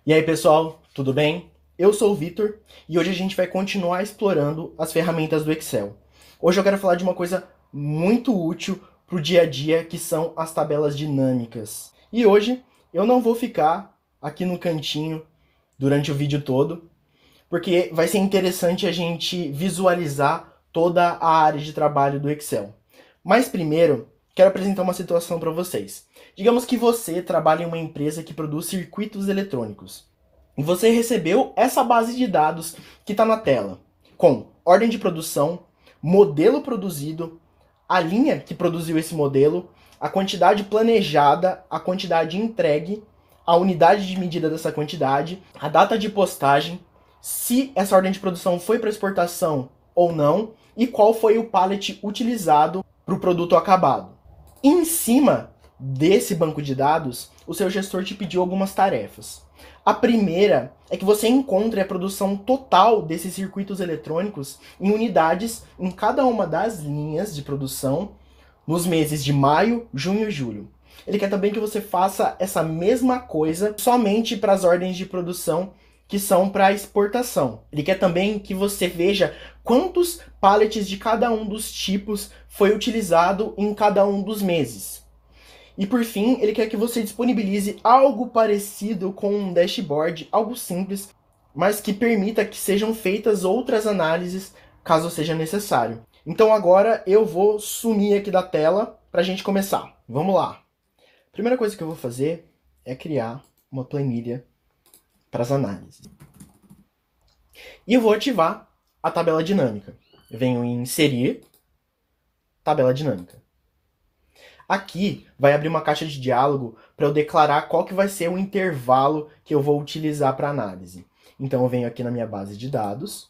E aí pessoal, tudo bem? Eu sou o Vitor e hoje a gente vai continuar explorando as ferramentas do Excel. Hoje eu quero falar de uma coisa muito útil para o dia a dia, que são as tabelas dinâmicas. E hoje eu não vou ficar aqui no cantinho durante o vídeo todo, porque vai ser interessante a gente visualizar toda a área de trabalho do Excel. Mas primeiro, quero apresentar uma situação para vocês. Digamos que você trabalha em uma empresa que produz circuitos eletrônicos. E você recebeu essa base de dados que está na tela, com ordem de produção, modelo produzido, a linha que produziu esse modelo, a quantidade planejada, a quantidade entregue, a unidade de medida dessa quantidade, a data de postagem, se essa ordem de produção foi para exportação ou não, e qual foi o pallet utilizado para o produto acabado. Em cima desse banco de dados, o seu gestor te pediu algumas tarefas. A primeira é que você encontre a produção total desses circuitos eletrônicos em unidades em cada uma das linhas de produção nos meses de maio, junho e julho. Ele quer também que você faça essa mesma coisa somente para as ordens de produção que são para exportação. Ele quer também que você veja quantos pallets de cada um dos tipos foi utilizado em cada um dos meses. E por fim, ele quer que você disponibilize algo parecido com um dashboard, algo simples, mas que permita que sejam feitas outras análises caso seja necessário. Então agora eu vou sumir aqui da tela para a gente começar. Vamos lá. A primeira coisa que eu vou fazer é criar uma planilha para as análises. E eu vou ativar a tabela dinâmica. Eu venho em inserir, tabela dinâmica. Aqui vai abrir uma caixa de diálogo para eu declarar qual que vai ser o intervalo que eu vou utilizar para análise. Então eu venho aqui na minha base de dados.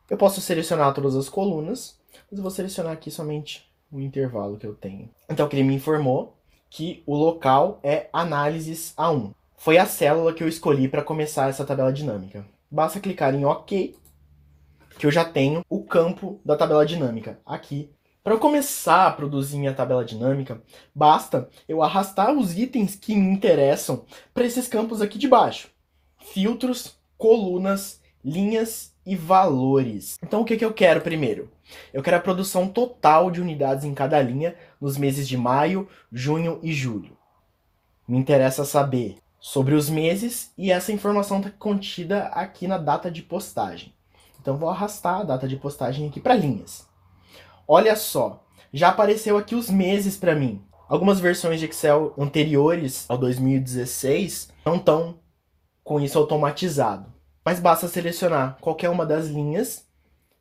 Eu posso selecionar todas as colunas, mas eu vou selecionar aqui somente o intervalo que eu tenho. Então ele me informou que o local é análises A1. Foi a célula que eu escolhi para começar essa tabela dinâmica. Basta clicar em OK, que eu já tenho o campo da tabela dinâmica aqui. Para eu começar a produzir minha tabela dinâmica, basta eu arrastar os itens que me interessam para esses campos aqui de baixo. Filtros, colunas, linhas e valores. Então o que eu quero primeiro? Eu quero a produção total de unidades em cada linha nos meses de maio, junho e julho. Me interessa saber sobre os meses e essa informação está contida aqui na data de postagem. Então vou arrastar a data de postagem aqui para linhas. Olha só, já apareceu aqui os meses para mim. Algumas versões de Excel anteriores ao 2016 não estão com isso automatizado. Mas basta selecionar qualquer uma das linhas,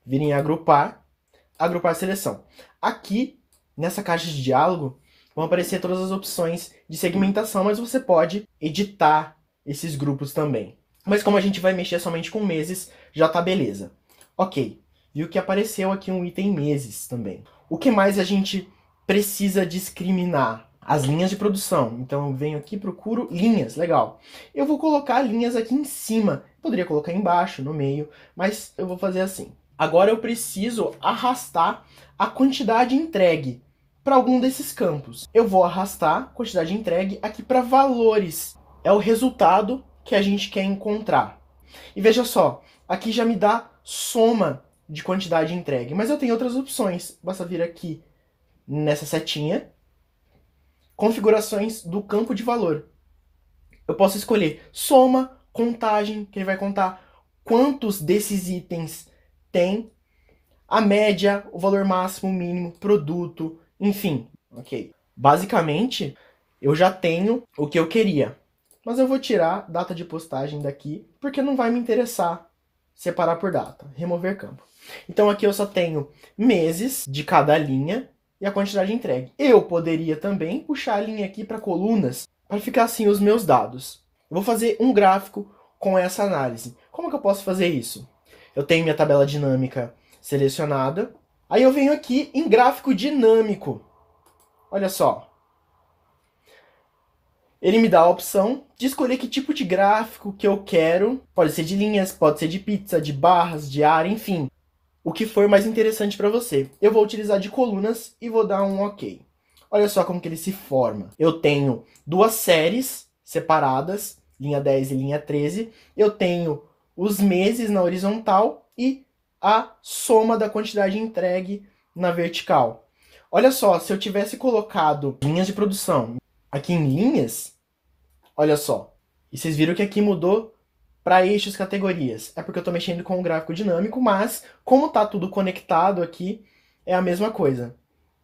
vir em agrupar, agrupar seleção. Aqui, nessa caixa de diálogo, vão aparecer todas as opções de segmentação, mas você pode editar esses grupos também. Mas como a gente vai mexer somente com meses, já tá beleza. Ok. Viu que apareceu aqui um item meses também. O que mais a gente precisa discriminar? As linhas de produção. Então eu venho aqui e procuro linhas, legal. Eu vou colocar linhas aqui em cima. Poderia colocar embaixo, no meio, mas eu vou fazer assim. Agora eu preciso arrastar a quantidade entregue para algum desses campos. Eu vou arrastar a quantidade entregue aqui para valores. É o resultado que a gente quer encontrar. E veja só, aqui já me dá soma de quantidade entregue, mas eu tenho outras opções. Basta vir aqui nessa setinha, configurações do campo de valor. Eu posso escolher soma, contagem, que ele vai contar quantos desses itens tem, a média, o valor máximo, mínimo, produto, enfim. Ok. Basicamente, eu já tenho o que eu queria, mas eu vou tirar data de postagem daqui, porque não vai me interessar separar por data, remover campo. Então aqui eu só tenho meses de cada linha e a quantidade entregue. Eu poderia também puxar a linha aqui para colunas, para ficar assim os meus dados. Eu vou fazer um gráfico com essa análise. Como que eu posso fazer isso? Eu tenho minha tabela dinâmica selecionada. Aí eu venho aqui em gráfico dinâmico. Olha só. Ele me dá a opção de escolher que tipo de gráfico que eu quero. Pode ser de linhas, pode ser de pizza, de barras, de área, enfim. o que for mais interessante para você. Eu vou utilizar de colunas e vou dar um OK. Olha só como que ele se forma. Eu tenho duas séries separadas, linha 10 e linha 13. Eu tenho os meses na horizontal e a soma da quantidade entregue na vertical. Olha só, se eu tivesse colocado linhas de produção aqui em linhas, olha só. E vocês viram que aqui mudou para eixos categorias. É porque eu estou mexendo com o gráfico dinâmico, mas como está tudo conectado aqui, é a mesma coisa.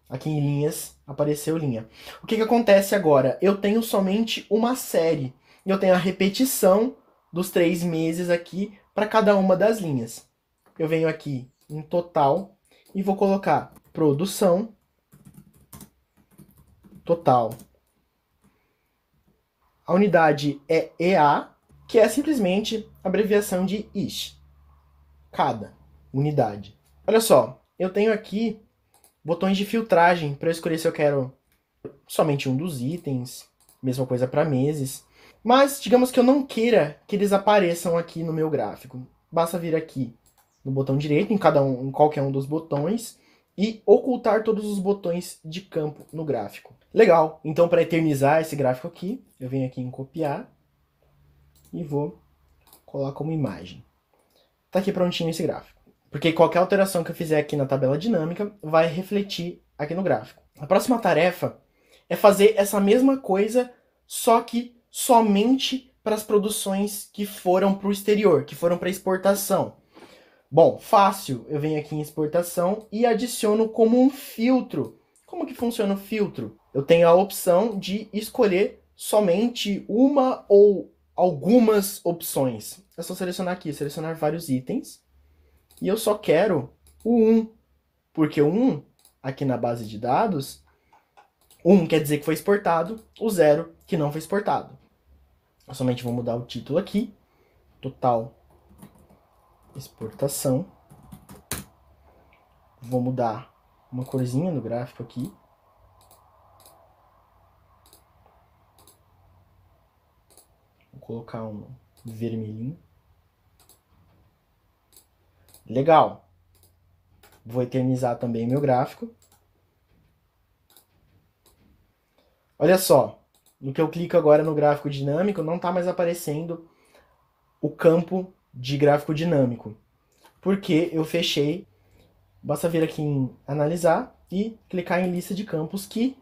Aqui em linhas apareceu linha. O que acontece agora? Eu tenho somente uma série. E eu tenho a repetição dos 3 meses aqui para cada uma das linhas. Eu venho aqui em total e vou colocar produção total. A unidade é EA, que é simplesmente a abreviação de ish. Cada unidade. Olha só, eu tenho aqui botões de filtragem para eu escolher se eu quero somente um dos itens, mesma coisa para meses. Mas digamos que eu não queira que eles apareçam aqui no meu gráfico. Basta vir aqui no botão direito, em qualquer um dos botões, e ocultar todos os botões de campo no gráfico. Legal, então para eternizar esse gráfico aqui, eu venho aqui em copiar e vou colocar como imagem. Tá aqui prontinho esse gráfico. Porque qualquer alteração que eu fizer aqui na tabela dinâmica vai refletir aqui no gráfico. A próxima tarefa é fazer essa mesma coisa, só que somente para as produções que foram para o exterior, que foram para exportação. Bom, fácil. Eu venho aqui em exportação e adiciono como um filtro. Como que funciona o filtro? Eu tenho a opção de escolher somente uma ou algumas opções. É só selecionar aqui, selecionar vários itens. E eu só quero o 1, porque o 1, aqui na base de dados, 1 quer dizer que foi exportado, o 0 que não foi exportado. Eu somente vou mudar o título aqui, total exportação. Vou mudar uma corzinha no gráfico aqui. Vou colocar um vermelhinho. Legal. Vou eternizar também meu gráfico. Olha só, no que eu clico agora no gráfico dinâmico, não está mais aparecendo o campo de gráfico dinâmico, porque eu fechei. Basta vir aqui em analisar e clicar em lista de campos que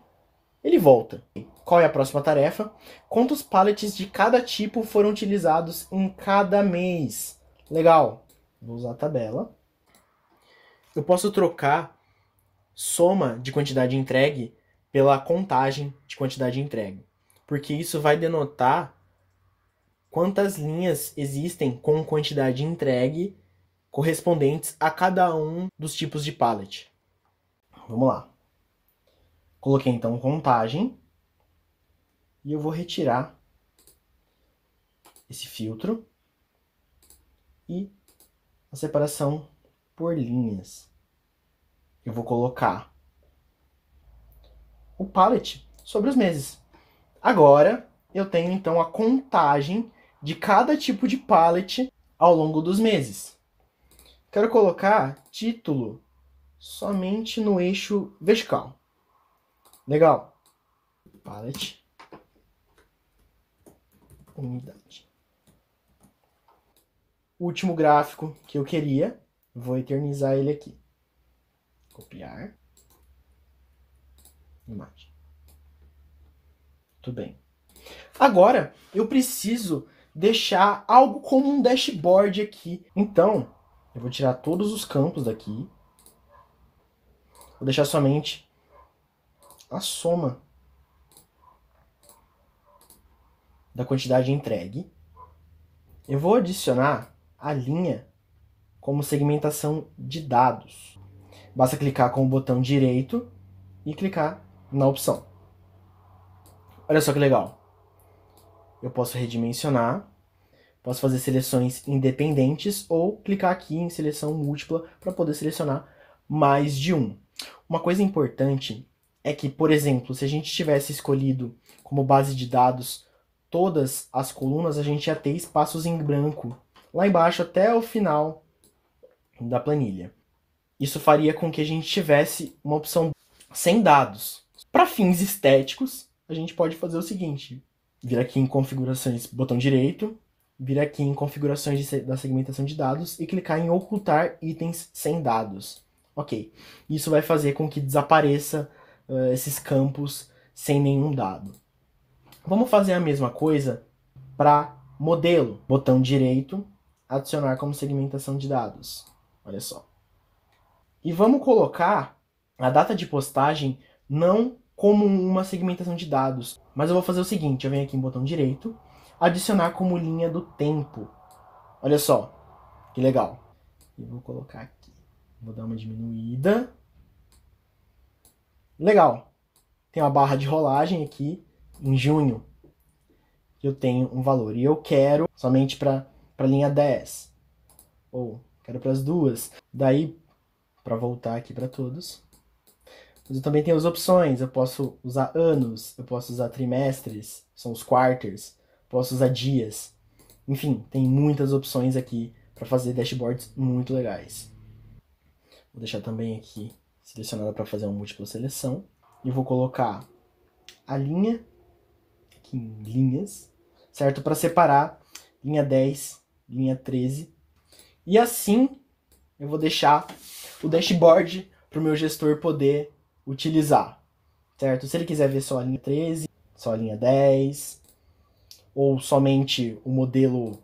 ele volta. Qual é a próxima tarefa? Quantos pallets de cada tipo foram utilizados em cada mês? Legal. Vou usar a tabela. Eu posso trocar soma de quantidade entregue pela contagem de quantidade entregue, porque isso vai denotar quantas linhas existem com quantidade entregue correspondentes a cada um dos tipos de pallet. Vamos lá. Coloquei então contagem e eu vou retirar esse filtro e a separação por linhas. Eu vou colocar o pallet sobre os meses. Agora eu tenho então a contagem de cada tipo de pallet ao longo dos meses. Quero colocar título somente no eixo vertical. Legal. Pallet. Unidade. O último gráfico que eu queria, vou eternizar ele aqui. Copiar. Imagem. Tudo bem. Agora, eu preciso deixar algo como um dashboard aqui. Então, eu vou tirar todos os campos daqui. Vou deixar somente a soma da quantidade entregue. Eu vou adicionar a linha como segmentação de dados. Basta clicar com o botão direito e clicar na opção. Olha só que legal. Eu posso redimensionar, posso fazer seleções independentes ou clicar aqui em seleção múltipla para poder selecionar mais de um. Uma coisa importante é que, por exemplo, se a gente tivesse escolhido como base de dados todas as colunas, a gente ia ter espaços em branco lá embaixo até o final da planilha. Isso faria com que a gente tivesse uma opção sem dados. Para fins estéticos, a gente pode fazer o seguinte: vir aqui em configurações, botão direito, vir aqui em configurações da segmentação de dados e clicar em ocultar itens sem dados. Ok, isso vai fazer com que desapareça esses campos sem nenhum dado. Vamos fazer a mesma coisa para modelo. Botão direito, adicionar como segmentação de dados. Olha só. E vamos colocar a data de postagem não como uma segmentação de dados, mas eu vou fazer o seguinte: eu venho aqui em botão direito, adicionar como linha do tempo. Olha só, que legal. Eu vou colocar aqui, vou dar uma diminuída. Legal. Tem uma barra de rolagem aqui, em junho, que eu tenho um valor. E eu quero somente para a linha 10. Ou quero para as duas. Daí, para voltar aqui para todos. Mas eu também tenho as opções. Eu posso usar anos, eu posso usar trimestres, são os quarters. Posso usar dias. Enfim, tem muitas opções aqui para fazer dashboards muito legais. Vou deixar também aqui selecionada para fazer uma múltipla seleção. E vou colocar a linha aqui em linhas, certo? Para separar linha 10, linha 13. E assim eu vou deixar o dashboard para o meu gestor poder utilizar, certo? Se ele quiser ver só a linha 13, só a linha 10, ou somente o modelo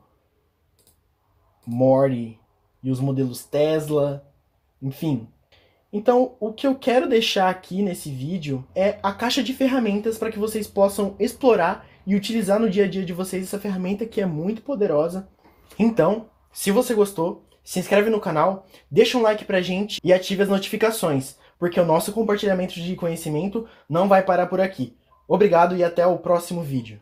Morty e os modelos Tesla, enfim. Então, o que eu quero deixar aqui nesse vídeo é a caixa de ferramentas para que vocês possam explorar e utilizar no dia a dia de vocês essa ferramenta que é muito poderosa. Então, se você gostou, se inscreve no canal, deixa um like pra gente e ative as notificações, porque o nosso compartilhamento de conhecimento não vai parar por aqui. Obrigado e até o próximo vídeo.